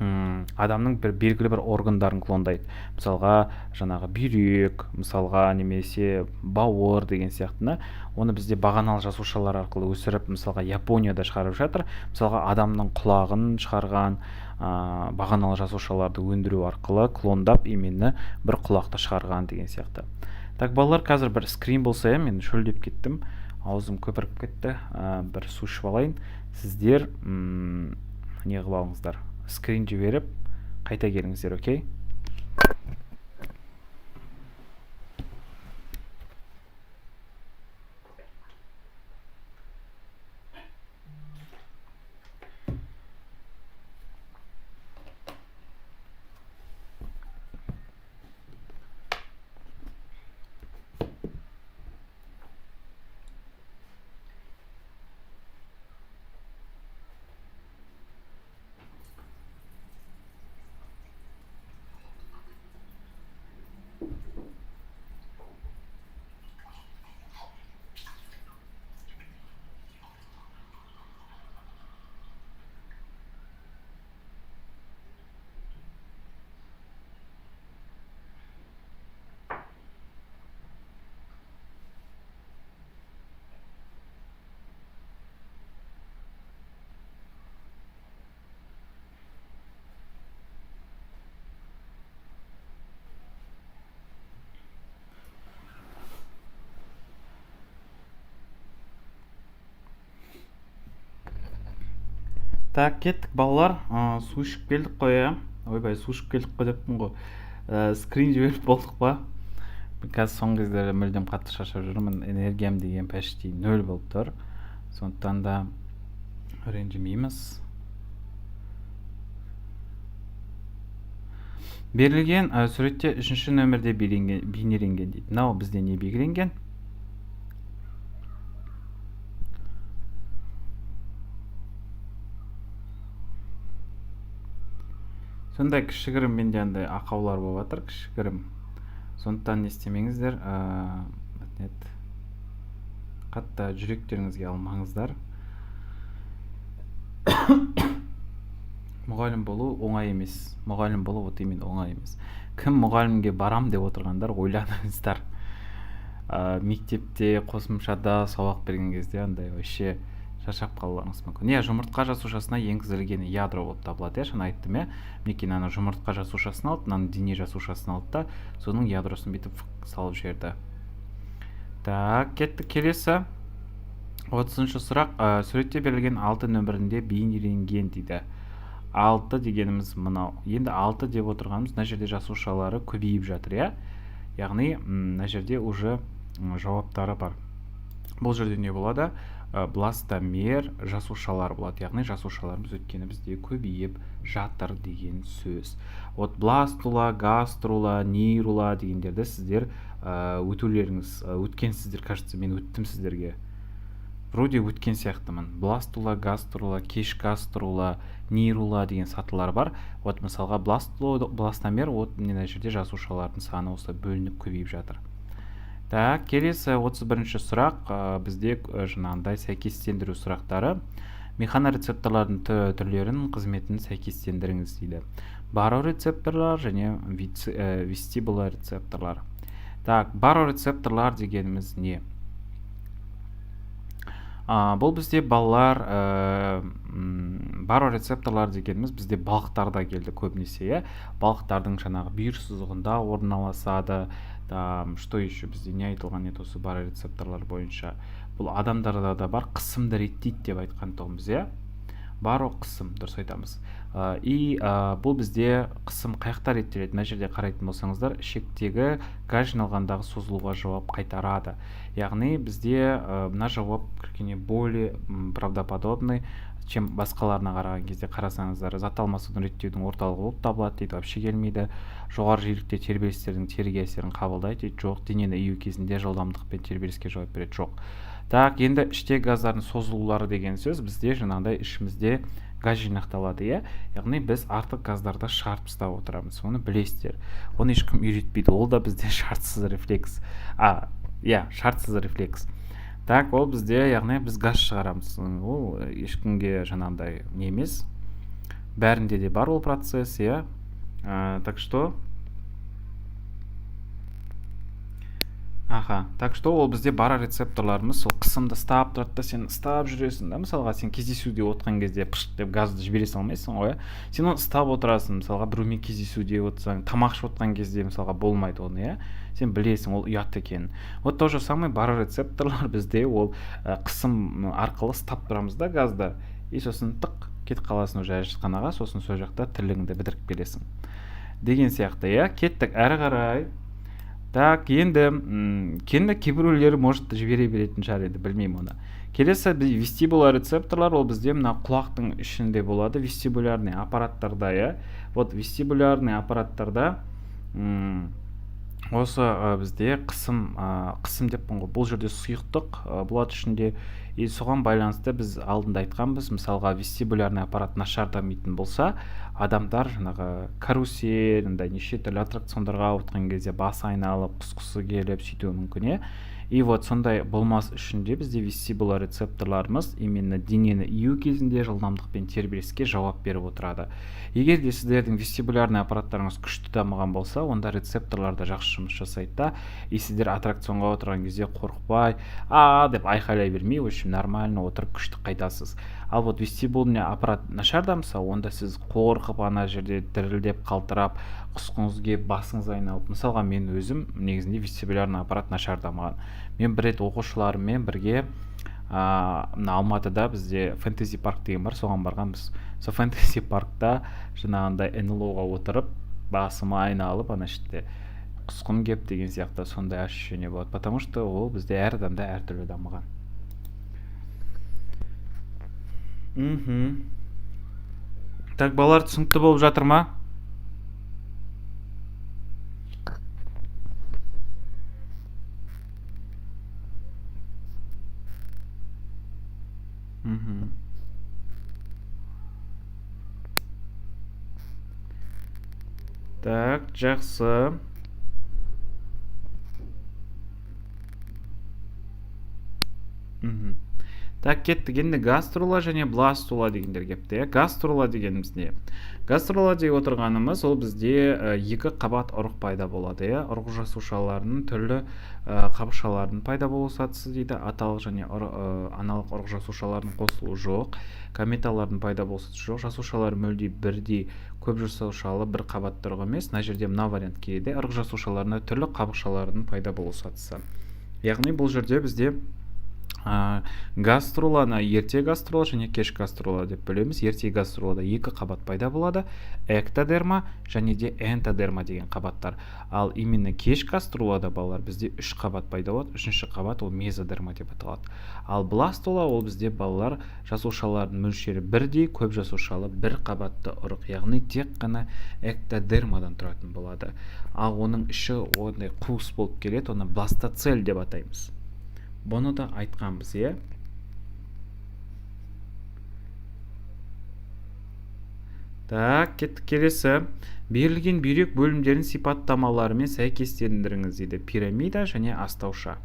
адамның бір белгілі бір органдарын клондайды. Мысалға, жаңағы бүйрек, мысалға, немесе бауыр деген сияқтыны, оны бізде бағаналы жасушалар арқылы өсіріп, мысалға, Японияда шығарып жатыр. Мысалға, адамның құлағын шығарған бағаналы жасушаларды өндіру арқылы клондап, именно бір құлақты шығарған деген сияқты. Так, балалар, қазір бір скрин болса, мен шөлдеп кеттім, аузым көпіріп кетті, бір су ішіп алайын. Сіздер не қылып алыңыздар? Скрин жіберіп, қайта келіңіздер, окей? Так, кеттік балалар, су ішіп келдік қой, иә? Ойбай, су ішіп келдік қой деппін ғой. Скрин жіберіп болдық па? Қазір соңғы кездері мүлдем қатты шаршап жүрмін. Энергиям деген почти 0 болып тұр. Сондықтан да ренжімейміз. Берілген суретте 3-ші нөмірде бейнеленген дейді. Мынау бізде не белгіленген? Сондай кішігірім менде андай ақаулар болып жатыр, кішігірім. Сондықтан не істемеңіздер, қатты жүректеріңізге алмаңыздар. Мұғалім болу оңай емес. Мұғалім болу вот именно оңай емес. Кім мұғалімге барам деп отырғандар, ойланыңыздар. Мектепте қосымшада сабақ берген кезде андай вообще шаршап қалуларыңыз мүмкін. Жұмыртқа жасушасына енгізілген ядро болып табылады, жаңа айттым, мінекей ана жұмыртқа жасушасын алды, мынаны дене жасушасын алды да, соның ядросын бүйтіп салып жіберді. Так, кеттік келесі. 30-шы сұрақ, суретте берілген 6 нөмірінде бейнеленген дейді. 6 дегеніміз мынау. Енді 6 деп отырғанымыз, мына жерде жасушалары көбейіп жатыр, иә? Яғни, мына жерде уже жауаптары бар. Бұл жерде не болады? бластомер жасушалар болады, яғни жасушаларымыз өйткені бізде көбейіп жатыр деген сөз. Вот бластула, гаструла, нейрула дегендерді сіздер өтулеріңіз өткенсіздер, кажется, мен өттім сіздерге. Вроде өткен сияқтымын. Бластула, гаструла, кеш гаструла, нейрула деген сатылар бар. Вот мысалға бластомер, вот мына жерде жасушалардың саны осы бөлініп көбейіп жатыр. Так, келесі 31-ші сұрақ бізде жаңағындай сәйкестендіру сұрақтары. Механорецепторлардың түрлерін қызметін сәйкестендіріңіз дейді. Барорецепторлар және вестибулорецепторлар. Так, барорецепторлар дегеніміз не? Бұл бізде балалар барорецепторлар дегеніміз бізде балықтарда келді көбінесе. Балықтардың жаңағы бүйір сызығында орналасады. Что еще бізде не айтылған еді осы барорецепторлар бойынша? Бұл адамдарда да бар, қысымды реттейді деп айтқан тұғымыз, баро қысым, дұрыс айтамыз. И бұл бізде қысым қаяқта реттеледі? Мына жерде қарайтын болсаңыздар, ішектегі газ жиналғандағы созылуға жауап қайтарады. Яғни бізде мына жауап кішкене более правдоподобный, чем басқаларына қараған кезде қарасаңыздар, зат алмасудың реттеудің орталығы болып табылады дейді, вообще келмейді. Жоғары жиілікте тербелістердің теріге әсерін қабылдайды дейді, жоқ. Денені ию кезінде жылдамдықпен тербеліске жауап береді, жоқ. Так, енді іштегі газдардың созылулары деген сөз бізде жаңағыдай ішімізде газ жинақталады, яғни біз артық газдарды шығарып тастап отырамыз, оны білесіздер. Оны ешкім үйретпейді, ол да бізде шартсыз рефлекс. Шартсыз рефлекс. Так, ол бізде, яғни біз газ шығарамыз. Ол ешкімге жаңағыдай не емес. Бәрінде де бар ол процесс, Так что так что ол бізде барорецепторларымыз сол қысымды ұстап тұрады да, сен ұстап жүресің да. Мысалға сен кездесуде отқан кезде пышт деп газды жібере салмайсың ғой, сен оны ұстап отырасың. Мысалға біреумен кездесуде отсаң, тамақ ішіп отқан кезде мысалға болмайды оны, сен білесің ол ұят екенін. Вот то же самое барорецепторлар бізде ол қысым арқылы ұстап тұрамыз да газды, и сосын тық кетіп қаласың уже әжетханаға, сосын сол жақта тірлігіңді бітіріп келесің деген сияқты. Кеттік әрі қарай. Так, енді кейбіреулері может жібере беретін шығар, енді білмеймін оны. Келесі вестибулорецепторлар, ол бізде мына құлақтың ішінде болады, вестибулярный аппараттарда, Вот вестибулярный аппараттарда осы бізде қысым деп ғой. Бұл жерде сұйықтық болады ішінде, и соған байланысты біз алдында айтқанбыз, мысалға вестибулярный аппарат нашар дамитын болса, адамдар жаңағы карусель, неше түрлі аттракциондарға отырған кезде басы айналып, құсқысы келіп сөйтуі мүмкін, И вот сондай болмас үшін де бізде вестибулорецепторларымыз именно денені ию кезінде жылдамдықпен тербеліске жауап беріп отырады. Егер де сіздердің вестибулярный аппараттарыңыз күшті дамыған болса, онда рецепторларда жақсы жұмыс жасайды да, и сіздер аттракционға отырған кезде қорықпай, деп айқайлай бермей, в общем, нормально отырып күшті қайтасыз. Ал вот вестибулярный аппарат нашар дамыса, онда сіз қорқып ана жерде дірілдеп қалтырап, құсқыңыз келіп, басыңыз айналып. Мысалға мен өзім негізінде вестибулярный аппарат нашар дамыған. Мен бір рет оқушыларыммен бірге Алматыда бізде фэнтези парк деген бар, соған барғанбыз. Сол фэнтези паркта жаңағындай НЛО-ға отырып, басым айналып, ана жерде құсқым кеп деген сияқты сондай ощущение болады, потому что ол бізде әр адамда әртүрлі дамыған. Так, балалар түсінікті болып жатыр ма? Так, жақсы. Так, кеттік. Енді гаструла және бластула дегендер кепті. Гаструла дегеніміз не? Гаструла деп отырғанымыз, ол бізде екі қабат ұрық пайда болады. Ұрық жасушаларының түрлі қабықшаларының пайда болу сатысы дейді. Аталық және аналық ұрық жасушаларының қосылуы жоқ. Кометалардың пайда болу сатысы жоқ. Жасушалар мүлде бірдей көп жасушалы бір қабатты ұрық емес. Мына жерде мына вариант келеді. Ұрық жасушаларына түрлі қабықшаларының пайда болу сатысы. Яғни бұл жерде бізде газ руланы ерте газ рула және кеш газ рула деп бөлеміз. Ерте газ рулада екі қабат пайда болады, эктодерма және де энтодерма деген қабаттар. Ал именно кеш газ рулада балалар бізде үш қабат пайда болады. Үшінші қабат ол мезодерма деп аталады. Ал бластола ол бізде балалар жасушалардың мөлшері бірдей, көп жасушалы бір қабатты ұрық, яғни тек қана эктодермадан тұратын болады. Ал оның іші ондай қуыс болып келеді, оны бластоцель деп атаймыз. Бұны да айтқанбыз, е? Так, кеттік келесі. Берілген бүйрек бөлімдерін сипаттамаларымен сәйкестендіріңіз дейді. Пирамида және астауша.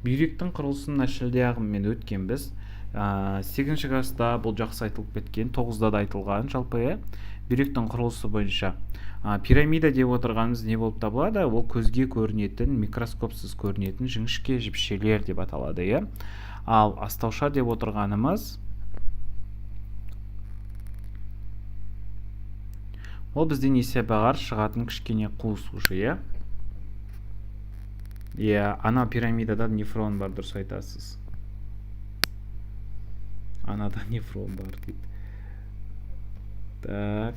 Бүйректің құрылысын шілде ағымымен өткенбіз. 8-ші класста бұл жақсы айтылып кеткен, 9-да да айтылған жалпы, бүйректің құрылысы бойынша. Пирамида деп отырғанымыз не болып табылады? Ол көзге көрінетін, микроскопсыз көрінетін жіңішке жіпшелер деп аталады, е? Ал астауша деп отырғанымыз ол бізден есебағар шығатын кішкене қуыс ұшы, е? Ана пирамидада нефрон бар, дұрыс айтасыз. Анада нефрон бар дейді. Так.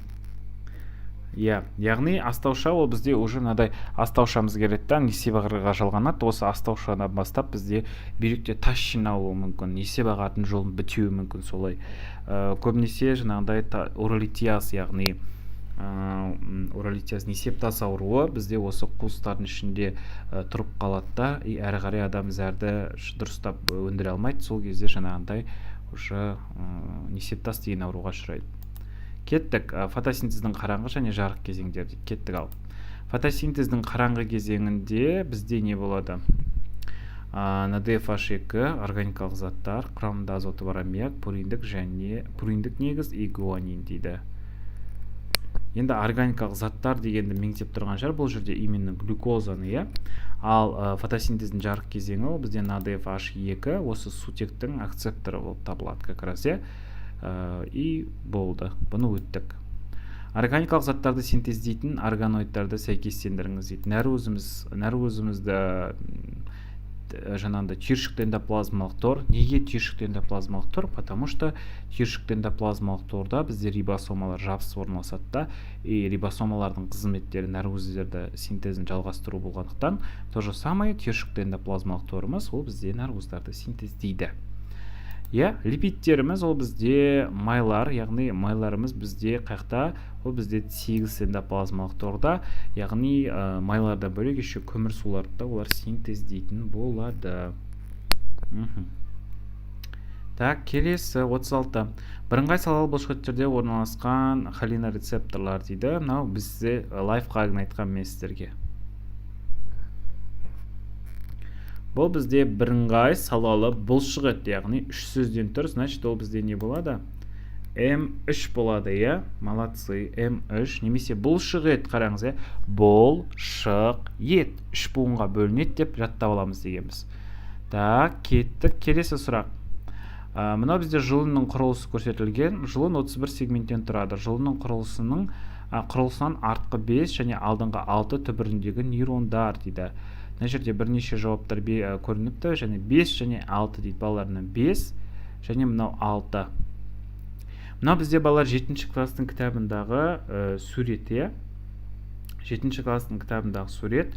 Яғни астауша ол бізде уже мынадай астаушамыз келеді да, несебағарға жалғанады. Осы астаушадан бастап бізде бүйректе тас жиналуы мүмкін, несебағардың жолын бітеуі мүмкін солай. Көбінесе жаңағыдай уролитиаз, яғни уролитиаз несептас ауруы бізде осы қуыстардың ішінде тұрып қалады да, әрі қарай адам зәрді дұрыстап өндіре алмайды. Сол кезде жаңағыдай уже несептас деген ауруға ұшырайды. Кеттік, фотосинтездің қараңғы және жарық кезеңдері кеттік. Ал фотосинтездің қараңғы кезеңінде бізде не болады? НДФH2 органикалық заттар, құрамында азоты бар аммиак, пуриндік негіз и гуанин дейді. Енді органикалық заттар дегенді меңзеп тұрған жер бұл жерде именно глюкозаны, е? Ал фотосинтездің жарық кезеңі ол бізде НДФH2 осы сутектің акцепторы болып табылады как раз, е? И болды, бұны өттік. Органикалық заттарды синтездейтін органоидтарды сәйкестендіріңіз дейді. Нәр-өзімізді жаңағыдай түйіршікті эндоплазмалық тор. Неге түйіршікті эндоплазмалық тор? Потому что түйіршікті эндоплазмалық торда бізде рибосомалар жабысып орналасады да, и рибосомалардың қызметтері нәр-өздерді синтезін жалғастыру болғандықтан, то же самое түйіршікті эндоплазмалық торымыз ол бізде нәр-өздерді синтездейді. Липидтеріміз ол бізде майлар, яғни майларымыз бізде қайықта, ол бізде 8 эндоплазмалық торда, яғни майлардан бөлек еще көмір суларды олар синтездейтін болады. Так, келесі 36. Бірыңғай салалы бұлшықеттерде орналасқан холинорецепторлар дейді. Мынау бізде лайфхагын айтқан мен сіздерге. Бұл бізде бірыңғай салалы бұлшықет, яғни үш сөзден тұр, значит ол бізде не болады? М3 болады, е? Молодцы, М3, немесе бұлшықет, қараңыз, е? Бұлшықет, үш буынға бөлінеді деп жаттап аламыз дегенбіз. Так, кеттік, келесі сұрақ. Мынау бізде жұлынның құрылысы көрсетілген. Жұлын 31 сегменттен тұрады. Жұлынның құрылысынан артқы 5 және алдыңғы 6 түбіріндегі нейрондар дейді. Мына жерде бірнеше жауаптар көрініпті, және 5 және 6 дейді. Балаларынан 5 және мынау 6. Мынау бізде балалар 7-ші кластың кітабындағы сурет, е? 7-ші кластың кітабындағы сурет.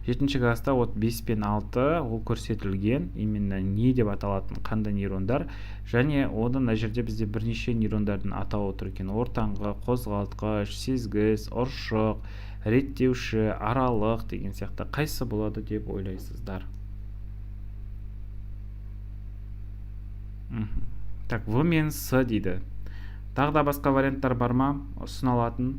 7-ші класста 5 пен 6 ол көрсетілген, именно не деп аталатын қандай нейрондар, және одан мына жерде бізде бірнеше нейрондардың атауы тұр екен. Ортаңғы, қозғалтқыш, сезгіш, ұршық, реттеуші, аралық деген сияқты қайсы болады деп ойлайсыздар? Так, В мен С дейді. Тағы да басқа варианттар бар ма? Ұсыналатын.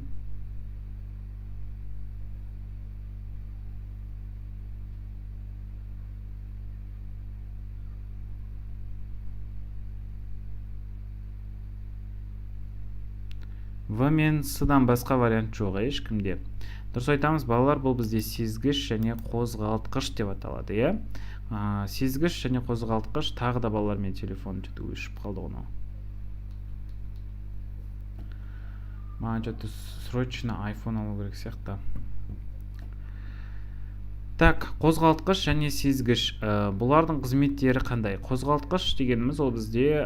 В мен С-дан басқа вариант жоқ, ешкімде. Дұрыс айтамыз, балалар, бұл бізде сезгіш және қозғалтқыш деп аталады, е? Сезгіш және қозғалтқыш, тағы да балалар мен телефон өшіп қалды оны. Маған что-то срочно iPhone алу керек сияқты. Так, қозғалтқыш және сезгіш. Бұлардың қызметтері қандай? Қозғалтқыш дегеніміз ол бізде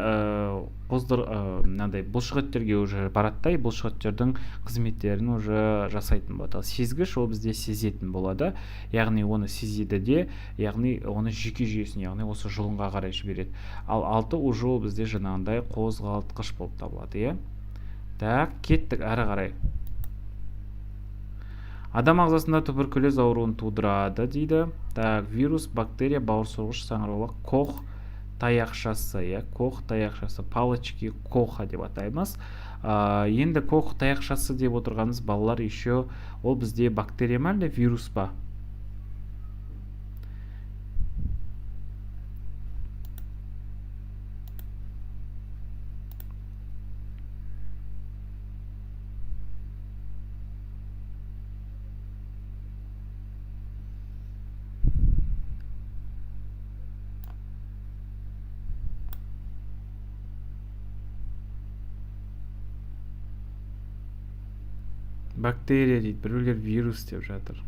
мынандай бұлшықеттерге уже барады, бұлшықеттердің қызметтерін уже жасайтын болады. Ал сезгіш ол бізде сезетін болады. Яғни оны сезеді де, яғни оны жүйке жүйесіне, яғни осы жұлынға қарай жібереді. Ал 6 уже ол бізде жаңағындай қозғалтқыш болып табылады, иә? Так, кеттік әрі қарай. Адам ағзасында туберкулез ауруын тудырады дейді. Так, вирус, бактерия, бауырсорғыш, саңырауқұлақ, кох таяқшасы, кох таяқшасы, палочки коха деп атаймыз. Енді кох таяқшасы деп отырғанымыз балалар еще ол бізде бактерия ма әлде вирус па? Бактерия дейді, біреулер вирус деп жатыр.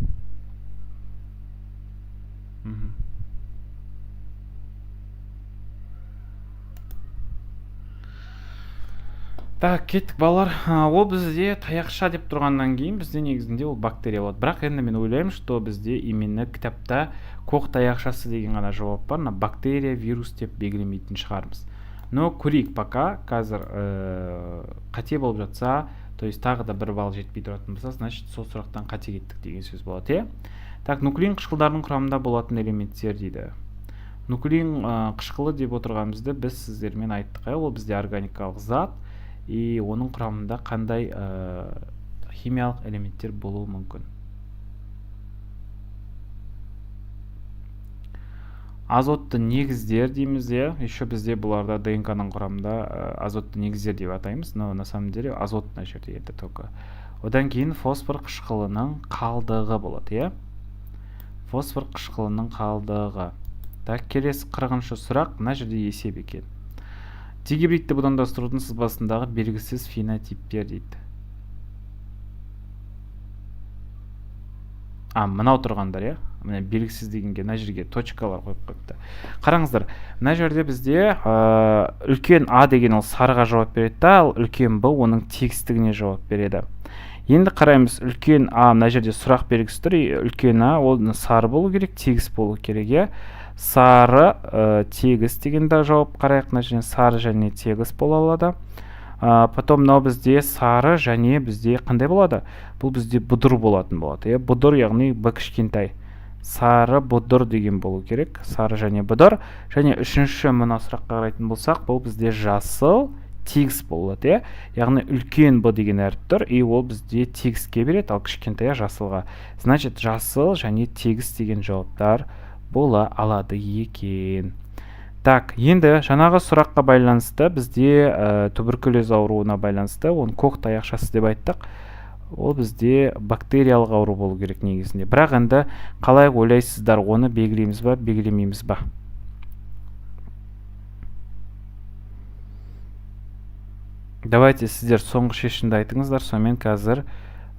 Так, кеттік балалар. Ол бізде таяқша деп тұрғаннан кейін бізде негізінде ол бактерия болады. Бірақ енді мен ойлаймын, что бізде именно кітапта кох таяқшасы деген ғана жауап бар. Бактерия, вирус деп белгілемейтін шығармыз. Но көрейік пока, қазір қате болып жатса, то есть тағы да бір балл жетпей тұратын болса, значит сол сұрақтан қате кеттік деген сөз болады. Так, нуклеин қышқылдарының құрамында болатын элементтер дейді. Нуклеин қышқылы деп отырғанымызды біз сіздермен айттық. Ол бізде органикалық зат, и оның құрамында қандай химиялық элементтер болуы мүмкін. Азотты негіздер дейміз, еще бізде бұларда ДНК-ның құрамында азотты негіздер деп атаймыз, но на самом деле азот мына жерде еді только. Одан кейін фосфор қышқылының қалдығы болады, фосфор қышқылының қалдығы. Так, келесі 40-шы сұрақ, мына жерде есеп екен. Дигибридті будандастырудың сызбасындағы белгісіз фенотиптер дейді. Мынау тұрғандар, мына белгісіз дегенге мына жерге точкалар қойып қойыпты. Қараңыздар, мына жерде бізде үлкен А деген ол сарыға жауап береді, ал үлкен Б оның тегістігіне жауап береді. Енді қараймыз, үлкен А мына жерде сұрақ белгісі тұр, үлкен А ол сары болу керек, тегіс болу керек. Сары тегіс дегенде жауап қарайық, мына жерден сары және тегіс бола алады. Потом мынау бізде сары және бізде қандай болады? Бұл бізде бұдыр болатын болады. Бұдыр, яғни Б кішкентай. Сары бұдыр деген болу керек. Сары және бұдыр. Және үшінші мына сұраққа қарайтын болсақ, бұл бізде жасыл тегіс болады. Яғни үлкен Б деген әріп тұр, и ол бізде тегіске береді, ал кішкентай жасылға. Значит, жасыл және тегіс деген жауаптар бола алады екен. Так, енді жаңағы сұраққа байланысты бізде туберкулез ауруына байланысты, оны кох таяқшасы деп айттық. Ол бізде бактериялық ауру болу керек негізінде. Бірақ енді қалай ойлайсыздар, оны белгілейміз ба, белгілемейміз ба? Давайте сіздер соңғы шешімді айтыңыздар, сонымен қазір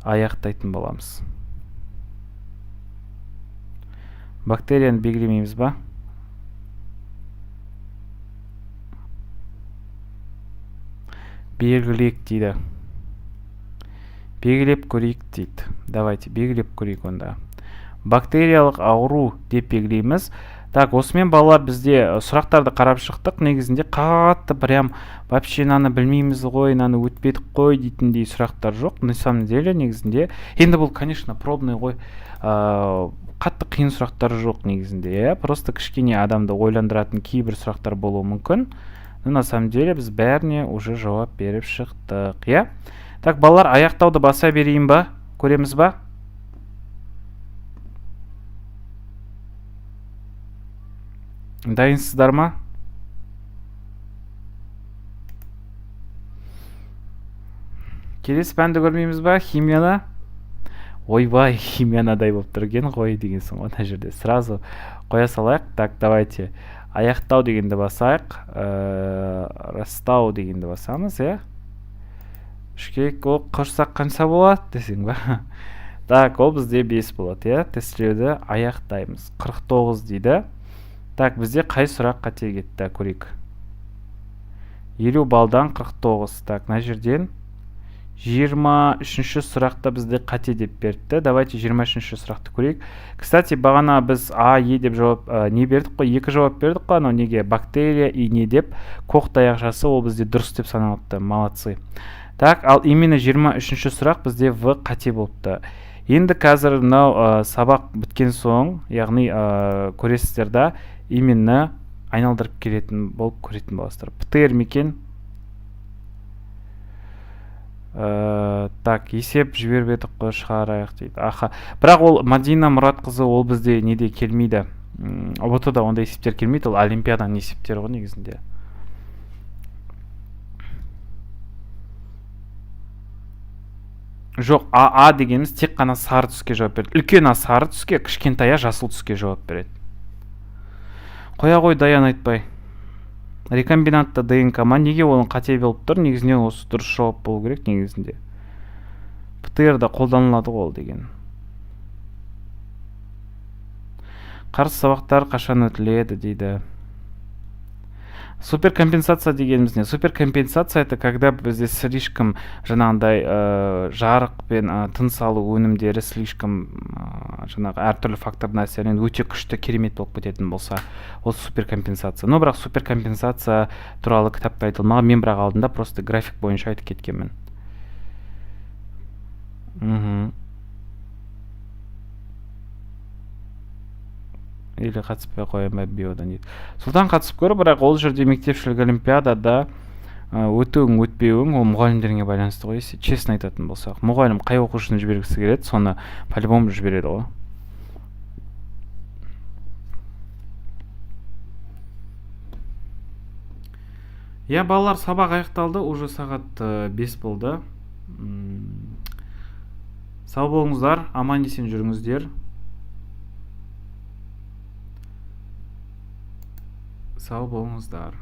аяқтайтын боламыз. Бактерияны белгілемейміз ба? Белгілек дейді. Белгілеп көрейік дейді. Давайте белгілеп көрейік онда. Бактериялық ауру деп белгілейміз. Так, осымен балалар бізде сұрақтарды қарап шықтық. Негізінде қатты прям вообще наны білмейміз ғой, наны өтпедік қой дейтіндей сұрақтар жоқ. На самом деле негізінде енді бұл, конечно, пробный ғой. Қатты қиын сұрақтар жоқ негізінде. Просто кішкене адамды ойландыратын кейбір сұрақтар болуы мүмкін. Но на самом деле біз бәріне уже жауап беріп шықтық. Так, балалар, аяқтауды баса берейін ба? Көреміз ба? Дайынсыздар ма? Келесі пәнді көрмейміз ба? Химияда? Ойбай, химиянадай болып тұрген ғой деген соң мына жерде сразу қоя салайық. Так, давайте аяқтау дегенді басайық. Растау дегенді басамыз, Үшкек ол қырсақ қанша болады десең ба? Так, ол бізде 5 болады, иә. Тестілеуді аяқтаймыз. 49 дейді. Так, бізде қай сұрақ қате кетті, көрейік. 50 балдан 49. Так, мына жерден 23-ші сұрақта бізде қате деп берді. Давайте 23-ші сұрақты көрейік. Кстати, бағана біз А, Е деп жауап не бердік қой? 2 жауап бердік қой, анау неге? Бактерия и не деп коқ таяқшасы ол бізде дұрыс деп саналыпты. Молодцы. Так, ал именно 23-ші сұрақ бізде В қате болыпты. Енді қазір мынау сабақ біткен соң, яғни көресіздер да, именно айналдырып келетін болып көретін боласыздар. ПТР мекен? Так, есеп жіберіп едік қой, шығарайық дейді. Аха. Бірақ ол Мадина Мұратқызы ол бізде неде келмейді. ОБТ-да ондай есептер келмейді, ол олимпиаданың есептері ғой негізінде. Жоқ, А дегеніміз тек қана сары түске жауап береді. Үлкен А сары түске, кішкентай А жасыл түске жауап береді. Қоя ғой, Даян айтпай. Рекомбинантта ДНК ма? Неге оның қате болып тұр? Негізінен осы дұрыс жауап болу керек негізінде. ПТР-да қолданылады ол деген. Қарсы сабақтар қашан өтіледі дейді. Суперкомпенсация дегеніміз не? Суперкомпенсация это когда бізде слишком жаңағындай жарық пен тыныс алу өнімдері слишком жаңағы әртүрлі фактордың әсерінен өте күшті керемет болып кететін болса, ол суперкомпенсация. Но бірақ суперкомпенсация туралы кітапта айтылмаған, мен бірақ алдында просто график бойынша айтып кеткенмін. Или қатыспай қояйын ба биодан дейді. Сұлтан қатысып көр, бірақ ол жерде мектепшілік олимпиадада өтуің өтпеуің ол мұғалімдерге байланысты ғой. Честно айтатын болсақ, мұғалім қай оқушыны жібергісі келеді, соны по-любому жібереді ғой. Я, балалар, сабақ аяқталды, уже сағат 5 болды. Сау болыңыздар, аман есен жүріңіздер. Сау болыңыздар.